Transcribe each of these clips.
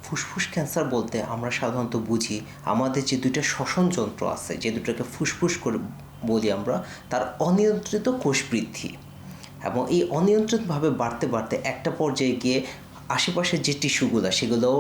ফুসফুস ক্যান্সার বলতে আমরা সাধারণত বুঝি আমাদের যে দুইটা শ্বসন যন্ত্র আছে, যে দুটোকে ফুসফুস করে বলি আমরা, তার অনিয়ন্ত্রিত কোষ বৃদ্ধি। এবং এই অনিয়ন্ত্রিতভাবে বাড়তে বাড়তে একটা পর্যায়ে গিয়ে আশেপাশের যে টিস্যুগুলো সেগুলোও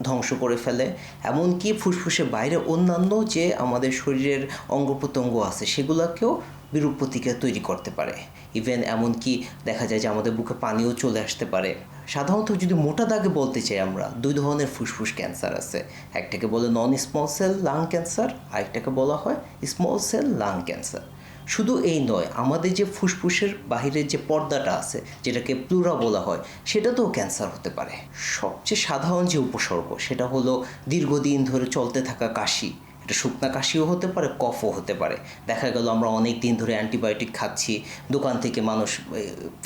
ধ্বংস করে ফেলে। এমনকি ফুসফুসের বাইরে অন্যান্য যে আমাদের শরীরের অঙ্গ প্রত্যঙ্গ আছে সেগুলোকেও বিরূপ প্রতিক্রিয়া তৈরি করতে পারে। ইভেন এমনকি দেখা যায় যে আমাদের বুকে পানিও চলে আসতে পারে। সাধারণত যদি মোটা দাগে বলতে চাই, আমরা দুই ধরনের ফুসফুস ক্যান্সার আছে। একটাকে বলে non small cell lung cancer, আরেকটাকে বলা হয় স্মল সেল লাং ক্যান্সার। শুধু এই নয়, আমাদের যে ফুসফুসের বাহিরের যে পর্দাটা আছে, যেটাকে প্লুরা বলা হয়, সেটাতেও ক্যান্সার হতে পারে। সবচেয়ে সাধারণ যে উপসর্গ সেটা হলো দীর্ঘদিন ধরে চলতে থাকা কাশি। এটা শুকনা কাশিও হতে পারে, কফও হতে পারে। দেখা গেল আমরা অনেক দিন ধরে অ্যান্টিবায়োটিক খাচ্ছি, দোকান থেকে মানুষ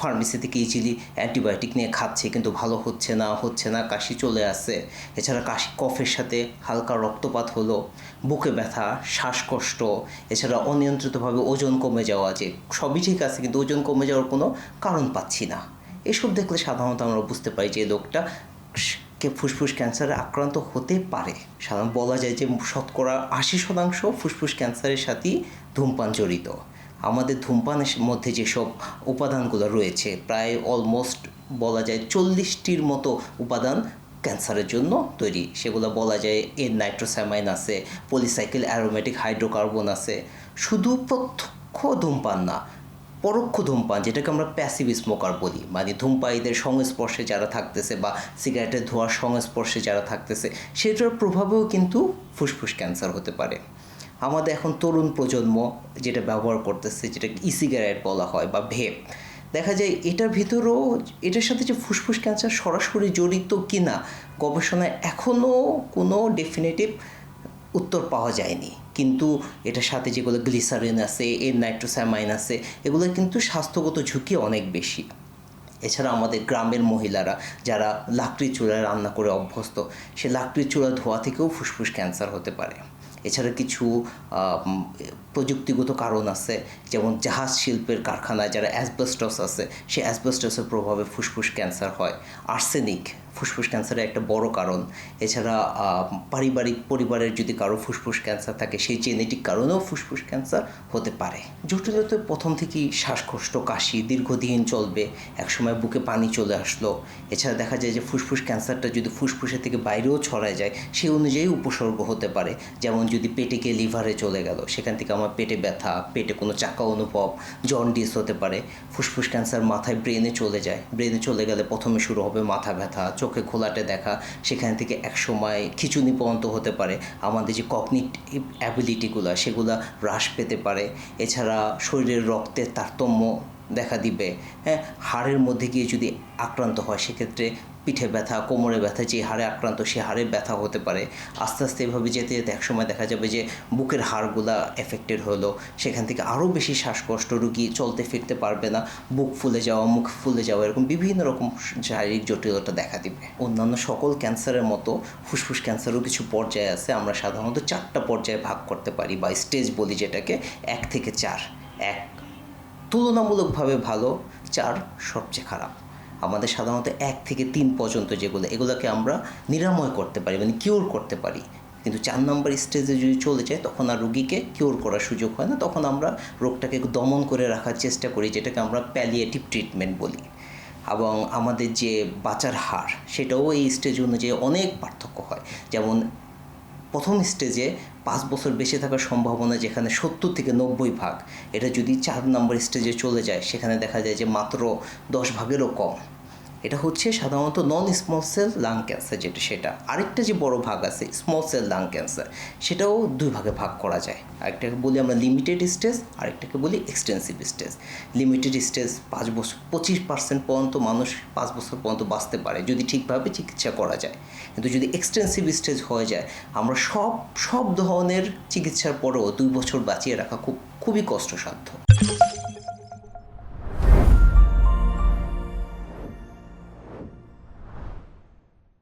ফার্মেসি থেকে ইজিলি অ্যান্টিবায়োটিক নিয়ে খাচ্ছে, কিন্তু ভালো হচ্ছে না, কাশি চলে আসে। এছাড়া কফের সাথে হালকা রক্তপাত হলো, বুকে ব্যথা, শ্বাসকষ্ট, এছাড়া অনিয়ন্ত্রিতভাবে ওজন কমে যাওয়া, যে সবই ঠিক আছে কিন্তু ওজন কমে যাওয়ার কোনো কারণ পাচ্ছি না। এসব দেখলে সাধারণত আমরা বুঝতে পারি যে লোকটা ফুসফুস ক্যান্সারে আক্রান্ত হতে পারে। সাধারণত বলা যায় যে 80% ফুসফুস ক্যান্সারের সাথেই ধূমপান জড়িত। আমাদের ধূমপানের মধ্যে যেসব উপাদানগুলো রয়েছে, প্রায় অলমোস্ট বলা যায় 40টির মতো উপাদান ক্যান্সারের জন্য তৈরি। সেগুলো বলা যায় এর নাইট্রোস্যামাইন আছে, পলিসাইকেল অ্যারোমেটিক হাইড্রোকার্বন আছে। শুধু প্রত্যক্ষ ধূমপান না, পরোক্ষ ধূমপান, যেটাকে আমরা প্যাসিভ স্মোকার বলি, মানে ধূমপায়ীদের সংস্পর্শে যারা থাকতেছে বা সিগারেটের ধোঁয়ার সংস্পর্শে যারা থাকতেছে, সেটার প্রভাবেও কিন্তু ফুসফুস ক্যান্সার হতে পারে। আমাদের এখন তরুণ প্রজন্ম যেটা ব্যবহার করতেছে, যেটা ই সিগারেট বলা হয় বা ভেপ, দেখা যায় এটার সাথে যে ফুসফুস ক্যান্সার সরাসরি জড়িত কিনা গবেষণায় এখনও কোনো ডেফিনেটিভ উত্তর পাওয়া যায়নি। কিন্তু এটার সাথে যেগুলো গ্লিসারিন আছে, এর নাইট্রোস্যামাইন আছে, এগুলো কিন্তু স্বাস্থ্যগত ঝুঁকি অনেক বেশি। এছাড়া আমাদের গ্রামের মহিলারা যারা লাকড়ির চুলায় রান্না করে অভ্যস্ত, সে লাকড়ির চুলা ধোয়া থেকেও ফুসফুস ক্যান্সার হতে পারে। এছাড়া কিছু প্রযুক্তিগত কারণ আছে, যেমন জাহাজ শিল্পের কারখানায় যারা অ্যাসবেস্টস আছে, সেই অ্যাসবেস্টসের প্রভাবে ফুসফুস ক্যান্সার হয়। আর্সেনিক ফুসফুস ক্যান্সারের একটা বড় কারণ। এছাড়া পরিবারের যদি কারো ফুসফুস ক্যান্সার থাকে, সেই জেনেটিক কারণেও ফুসফুস ক্যান্সার হতে পারে। জটিলতা প্রথম থেকেই শ্বাসকষ্ট, কাশি দীর্ঘদিন চলবে, একসময় বুকে পানি চলে আসলো। এছাড়া দেখা যায় যে ফুসফুস ক্যান্সারটা যদি ফুসফুসের থেকে বাইরেও ছড়ায় যায়, সেই অনুযায়ী উপসর্গ হতে পারে। যেমন যদি পেটে গিয়ে লিভারে চলে গেল, সেখান থেকে আমার পেটে ব্যথা, পেটে কোনো চাকা অনুভব, জন্ডিস হতে পারে। ফুসফুস ক্যান্সার মাথায় ব্রেনে চলে যায়, ব্রেনে চলে গেলে প্রথমে শুরু হবে মাথা ব্যথা, চোখে ঘোলাটে দেখা, সেখান থেকে একসময় খিঁচুনি পর্যন্ত হতে পারে। আমাদের যে কগনিটিভ অ্যাবিলিটিগুলো সেগুলো হ্রাস পেতে পারে। এছাড়া শরীরের রক্তের তারতম্য দেখা দিবে। হাড়ের মধ্যে গিয়ে যদি আক্রান্ত হয়, সেক্ষেত্রে পিঠে ব্যথা, কোমরে ব্যথা, যে হাড়ে আক্রান্ত সে হাড়ে ব্যথা হতে পারে। আস্তে আস্তে এভাবে যেতে যেতে একসময় দেখা যাবে যে বুকের হাড়গুলা এফেক্টেড হলো, সেখান থেকে আরও বেশি শ্বাসকষ্ট, রুগী চলতে ফিরতে পারবে না, বুক ফুলে যাওয়া, মুখ ফুলে যাওয়া, এরকম বিভিন্ন রকম শারীরিক জটিলতা দেখা দিবে। অন্যান্য সকল ক্যান্সারের মতো ফুসফুস ক্যান্সারও কিছু পর্যায়ে আছে। আমরা সাধারণত 4টা পর্যায়ে ভাগ করতে পারি, বা স্টেজ বলি যেটাকে, 1 থেকে 4। 1 তুলনামূলকভাবে ভালো, 4 সবচেয়ে খারাপ। আমাদের সাধারণত 1 থেকে 3 পর্যন্ত এগুলোকে আমরা নিরাময় করতে পারি, মানে কিওর করতে পারি। কিন্তু 4 নম্বর স্টেজে যদি চলে যায়, তখন আর রুগীকে কিওর করার সুযোগ হয় না। তখন আমরা রোগটাকে দমন করে রাখার চেষ্টা করি, যেটাকে আমরা প্যালিয়েটিভ ট্রিটমেন্ট বলি। এবং আমাদের যে বাঁচার হার, সেটাও এই স্টেজ অনুযায়ী অনেক পার্থক্য হয়। যেমন প্রথম স্টেজে 5 বছর বেঁচে থাকার সম্ভাবনা যেখানে 70 থেকে 90 ভাগ, এটা যদি 4 নম্বর স্টেজে চলে যায়, সেখানে দেখা যায় যে মাত্র 10 ভাগেরও কম। এটা হচ্ছে সাধারণত নন স্মল সেল লাং ক্যান্সার সেটা। আরেকটা যে বড় ভাগ আছে স্মল সেল লাং ক্যান্সার, সেটাও 2 ভাগে ভাগ করা যায়। আরেকটাকে বলি আমরা লিমিটেড স্টেজ, আরেকটাকে বলি এক্সটেন্সিভ স্টেজ। লিমিটেড স্টেজ 25% পর্যন্ত মানুষ 5 বছর পর্যন্ত বাঁচতে পারে যদি ঠিকভাবে চিকিৎসা করা যায়। কিন্তু যদি এক্সটেন্সিভ স্টেজ হয়ে যায়, আমরা সব ধরনের চিকিৎসার পরেও 2 বছর বাঁচিয়ে রাখা খুবই কষ্টসাধ্য।